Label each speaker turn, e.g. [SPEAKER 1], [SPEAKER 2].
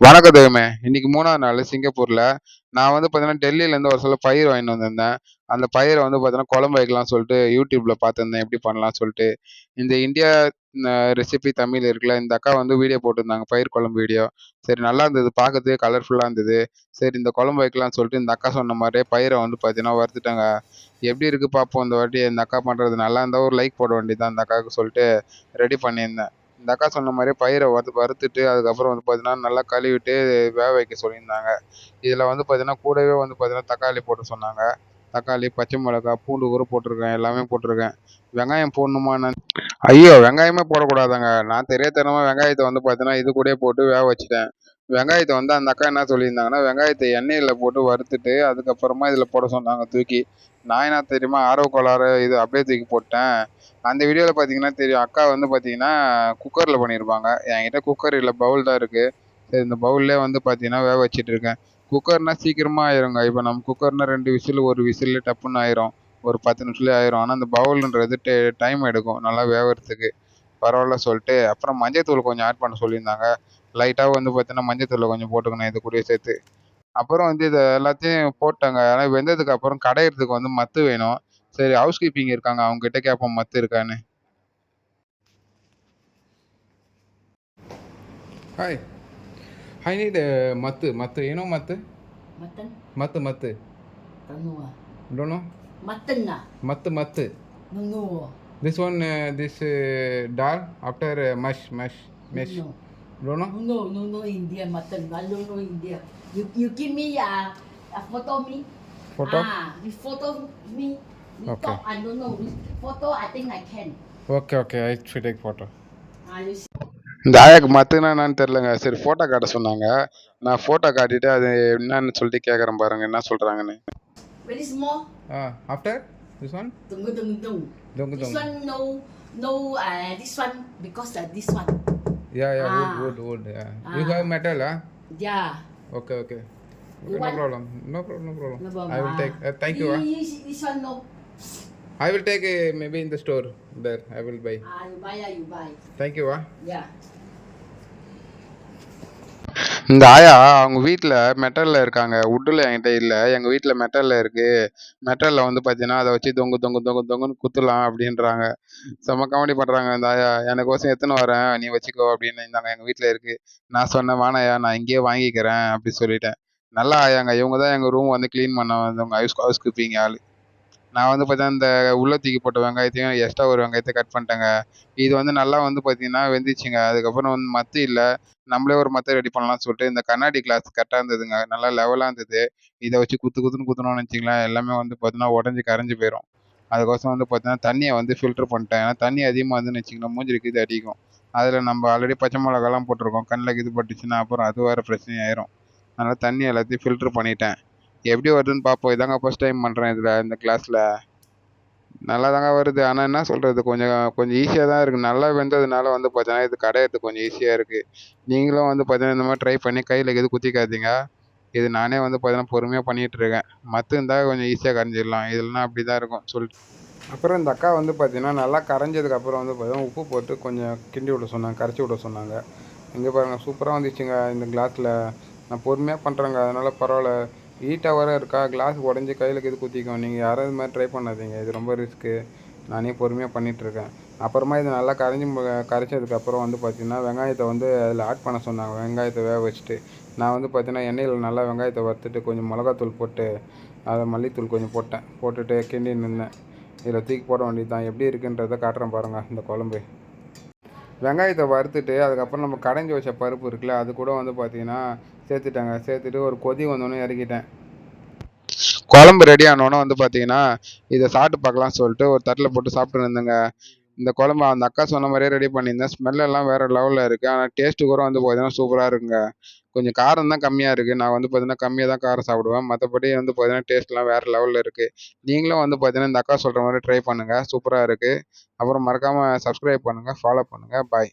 [SPEAKER 1] வணக்கம் தெய்வமே. இன்னைக்கு 3வது நாள் சிங்கப்பூர்ல. நான் வந்து பார்த்தீங்கன்னா, டெல்லியிலேருந்து ஒரு சில பயிர் வாங்கிட்டு வந்திருந்தேன். அந்த பயிர வந்து பார்த்தீங்கன்னா, குழம்பு வைக்கலாம்னு சொல்லிட்டு யூடியூப்ல பார்த்துருந்தேன். எப்படி பண்ணலாம்னு சொல்லிட்டு. இந்த இந்தியா ரெசிபி தமிழ் இருக்குல்ல, இந்த அக்கா வந்து வீடியோ போட்டிருந்தாங்க. பயிர் குழம்பு வீடியோ. சரி நல்லா இருந்தது. பார்க்கறதுக்கு கலர்ஃபுல்லா இருந்தது. சரி இந்த குழம்பு வைக்கலாம்னு சொல்லிட்டு இந்த அக்கா சொன்ன மாரியே பயிர வந்து பார்த்தீங்கன்னா, வறுத்துட்டேங்க. எப்படி இருக்கு பார்ப்போம் இந்த வாட்டி இந்த அக்கா பண்றது. நல்லா இருந்தா ஒரு லைக் போட வேண்டியது தான் அந்த அக்காவுக்கு சொல்லிட்டு ரெடி பண்ணியிருந்தேன். இந்த அக்கா சொன்ன மாரியே பயிர வறுத்துட்டு அதுக்கப்புறம் வந்து பார்த்தீங்கன்னா, நல்லா கழுவிட்டு வேக வைக்க சொல்லியிருந்தாங்க. இதில வந்து பார்த்தீங்கன்னா, கூடவே வந்து பார்த்தீங்கன்னா, தக்காளி போட சொன்னாங்க. தக்காளி, பச்சை மிளகாய், பூண்டு கூட போட்டிருக்கேன். எல்லாமே போட்டிருக்கேன். வெங்காயம் போடணுமா என்னன்னு ஐயோ! வெங்காயமே போடக்கூடாதுங்க. நான் தெரியாத்தனமா வெங்காயத்த வந்து பார்த்தீங்கன்னா, இது கூடயே போட்டு வேக வச்சுட்டேன். வெங்காயத்த வந்து அந்த அக்கா என்ன சொல்லியிருந்தாங்கன்னா, வெங்காயத்த எண்ணெயில போட்டு வறுத்துட்டு, அதுக்கப்புறமா இதில போட சொன்னாங்க தூக்கி. நான் என்ன தெரியுமா ஆர்வக் கோளாறு இது அப்படியே தூக்கி போட்டேன். அந்த வீடியோல பார்த்தீங்கன்னா தெரியும். அக்கா வந்து பார்த்தீங்கன்னா, குக்கர்ல பண்ணியிருப்பாங்க. என்கிட்ட குக்கர் இல்ல, பவுல் தான் இருக்கு. சரி இந்த பவுல்லே வந்து பார்த்தீங்கன்னா, வேக வச்சுட்டு இருக்கேன். குக்கர்னா சீக்கிரமா ஆயிருங்க. இப்ப நம்ம குக்கர்னா 2 விசில், 1 விசில்ல டப்புன்னு ஆயிரும். ஒரு 10 நிமிஷத்துலயே ஆயிரும். ஆனா இந்த பவுல்ன்றது டைம் எடுக்கும் நல்லா வேவறதுக்கு. பரவால்ல சொல்லிட்டு, அப்புறம் மஞ்சள்தூள் கொஞ்சம் ஆட் பண்ண சொல்லியிருந்தாங்க. லைட்டா வந்து பார்த்தீங்கன்னா, மஞ்சள்தூள கொஞ்சம் போட்டுக்கணும் இது கூடயே சேர்த்து. அப்புறம் வந்து இத எல்லாத்தையும் போட்டேங்க. ஆனா வெந்ததுக்கு அப்புறம் கடையறதுக்கு வந்து மத்து வேணும். சரி ஹவுஸ் கீப்பிங் இருக்காங்க. அவங்க கிட்ட கேட்போம் மத்து இருக்கான்னு. Hi, I need a mattu. You know mattu?
[SPEAKER 2] Mutton?
[SPEAKER 1] Mattu.
[SPEAKER 2] Don't know.
[SPEAKER 1] Don't know?
[SPEAKER 2] Mutton ah?
[SPEAKER 1] Mattu.
[SPEAKER 2] Don't know.
[SPEAKER 1] This one, this dal after mash.
[SPEAKER 2] No.
[SPEAKER 1] Don't know?
[SPEAKER 2] No India mutton. I don't know India. You give me a photo me.
[SPEAKER 1] Photo?
[SPEAKER 2] You photo me. You
[SPEAKER 1] Okay.
[SPEAKER 2] talk, I don't know. This photo I think I can.
[SPEAKER 1] Okay. I should take photo.
[SPEAKER 2] You see.
[SPEAKER 1] இந்த ஆயாக்கு மத்துனா என்னன்னு தெரியலங்க. சரி photo காட்ட சொன்னாங்க. நான் photo காட்டிட்டு அது என்னன்னு சொல்லிட்டு கேட்குறேன் பாருங்க என்ன சொல்றாங்கன்னு.
[SPEAKER 2] Very small.
[SPEAKER 1] After this one?
[SPEAKER 2] Dung. This one no. This one because this one.
[SPEAKER 1] Yeah, wood. Yeah. You have metal, huh?
[SPEAKER 2] Yeah.
[SPEAKER 1] Okay.
[SPEAKER 2] You
[SPEAKER 1] No
[SPEAKER 2] want?
[SPEAKER 1] problem.
[SPEAKER 2] No problem.
[SPEAKER 1] I will take. Thank you.
[SPEAKER 2] This one no.
[SPEAKER 1] I will take maybe in the store. There, I will buy.
[SPEAKER 2] You buy.
[SPEAKER 1] Thank you.
[SPEAKER 2] Yeah.
[SPEAKER 1] இந்த ஆயா அவங்க வீட்டில் மெட்டலில் இருக்காங்க. வுட்டில் என்கிட்ட இல்லை. எங்கள் வீட்டில் மெட்டலில் இருக்கு. மெட்டலில் வந்து பார்த்தீங்கன்னா, அதை வச்சு தொங்குன்னு குத்தலாம் அப்படின்றாங்க. செம்ம காமெடி பண்ணுறாங்க இந்த ஆயா. எனக்கோசம் எடுத்துன்னு வரேன் நீ வச்சுக்கோ அப்படின்னு இருந்தாங்க. எங்கள் வீட்டில் இருக்கு. நான் சொன்னேன் வேணாயா நான் இங்கேயே வாங்கிக்கிறேன் அப்படி சொல்லிட்டேன். நல்லா ஆயாங்க. இவங்க தான் எங்கள் ரூம் வந்து க்ளீன் பண்ண வந்தவங்க. ஹவுஸ் கீப்பிங் ஆள். நான் வந்து பார்த்தீங்கன்னா, இந்த உள்ள தூக்கி போட்ட வெங்காயத்தையும் எக்ஸ்ட்ரா ஒரு வெங்காயத்த கட் பண்ணிட்டேங்க. இது வந்து நல்லா வந்து பார்த்தீங்கன்னா வெந்துச்சுங்க. அதுக்கப்புறம் வந்து மத்து இல்ல. நம்மளே ஒரு மத்த ரெடி பண்ணலாம்னு சொல்லிட்டு இந்த கண்ணாடி கிளாஸ் கரெக்ட்டா இருந்ததுங்க. நல்லா லெவலா இருந்தது. இத வச்சு குத்துன்னு குத்துனோம்னு வச்சுக்கங்களேன், எல்லாமே வந்து பார்த்தீங்கன்னா உடைஞ்சு கரைஞ்சு போயிரும். அதுக்கோசரம் வந்து பார்த்தீங்கன்னா, தண்ணிய வந்து ஃபில்டர் பண்ணிட்டேன். ஏன்னா தண்ணி அதிகமா இருந்துன்னு வச்சுக்கங்களேன், மூஞ்சில கீது அடிக்கும். அதில நம்ம ஆல்ரெடி பச்சை மிளகாலாம் போட்டுருக்கோம். கண்ல கீது பட்டுச்சுன்னா, அப்புறம் அது வேற பிரச்சனை ஆயிரும். அதனால தண்ணி எல்லாத்தையும் ஃபில்டர் பண்ணிட்டேன். எப்படி வருதுன்னு பார்ப்போம். இதாங்க ஃபர்ஸ்ட் டைம் பண்றேன் இந்த கிளாஸ்ல. நல்லாதாங்க வருது. ஆனா என்ன சொல்றது, கொஞ்சம் ஈஸியா தான் இருக்கு. நல்லா வெந்ததுனால வந்து பார்த்தீங்கன்னா, இது கடையறதுக்கு கொஞ்சம் ஈஸியா இருக்கு. நீங்களும் வந்து பார்த்தீங்கன்னா, இந்த மாரி ட்ரை பண்ணி கையில எதுவும் குத்திக்காதீங்க. இது நானே வந்து பார்த்தீங்கன்னா, பொறுமையா பண்ணிட்டு இருக்கேன். மத்து இருந்தா கொஞ்சம் ஈஸியா கரைஞ்சிடலாம். இதுலனா அப்படிதான் இருக்கும். அப்புறம் இந்த அக்கா வந்து பார்த்தீங்கன்னா, நல்லா கரைஞ்சதுக்கு அப்புறம் வந்து பார்த்தீங்கன்னா, உப்பு போட்டு கொஞ்சம் கிண்டி விட சொன்னாங்க. கரைச்சி விட சொன்னாங்க. இங்க பாருங்க சூப்பரா வந்துச்சுங்க இந்த கிளாஸ்ல. நான் பொறுமையா பண்றேங்க. அதனால பரவால்ல. ஹீட்டா வேற இருக்கா. கிளாஸ் உடைஞ்சு கையில கீது குத்திக்கும். நீங்க யாரும் இது மாரி ட்ரை பண்ணாதீங்க. இது ரொம்ப ரிஸ்க்கு. நானே பொறுமையா பண்ணிட்டுருக்கேன். அப்புறமா இது நல்லா கரைச்சதுக்கப்புறம் வந்து பார்த்தீங்கன்னா, வெங்காயத்த வந்து அதில ஆட் பண்ண சொன்னாங்க. வெங்காயத்த வேக வச்சுட்டு. நான் வந்து பார்த்தீங்கன்னா, எண்ணெயில நல்லா வெங்காயத்த வறுத்துட்டு கொஞ்சம் மிளகாத்தூள் போட்டு, அதில மல்லித்தூள் கொஞ்சம் போட்டேன். போட்டுட்டு கிண்டின்னு இருந்தேன். இதில் தூக்கி போட வேண்டியது தான். எப்படி இருக்குன்றத காட்டுறேன் பாருங்கள் இந்த குழம்பு. வெங்காயத்தை வறுத்துட்டு அதுக்கப்புறம் நம்ம கடைஞ்சி வச்ச பருப்பு இருக்குல்ல அது கூட வந்து பார்த்தீங்கன்னா சேர்த்துட்டு ஒரு கொதி வந்தோடனே இறக்கிட்டேன். குழம்பு ரெடி ஆனோடனே வந்து பார்த்தீங்கன்னா இதை சாப்பிட்டு பார்க்கலாம்னு சொல்லிட்டு ஒரு தட்டில் போட்டு சாப்பிட்டு இருந்தேங்க. இந்த குழம்பு அந்த அக்கா சொன்ன மாதிரியே ரெடி பண்ணியிருந்தேன். ஸ்மெல் எல்லாம் வேற லெவலில் இருக்குது. ஆனால் டேஸ்ட்டு கூட வந்து பார்த்தீங்கன்னா சூப்பராக இருக்குங்க. கொஞ்சம் காரம் தான் கம்மியாக இருக்குது. நான் வந்து பார்த்தீங்கன்னா கம்மியாக தான் காரம் சாப்பிடுவேன். மற்றபடி வந்து பார்த்தீங்கன்னா டேஸ்ட்லாம் வேறு லெவலில் இருக்குது. நீங்களும் வந்து பார்த்தீங்கன்னா இந்த அக்கா சொல்கிற மாதிரி ட்ரை பண்ணுங்கள். சூப்பராக இருக்குது. அப்புறம் மறக்காமல் சப்ஸ்கிரைப் பண்ணுங்கள், ஃபாலோ பண்ணுங்கள். பாய்.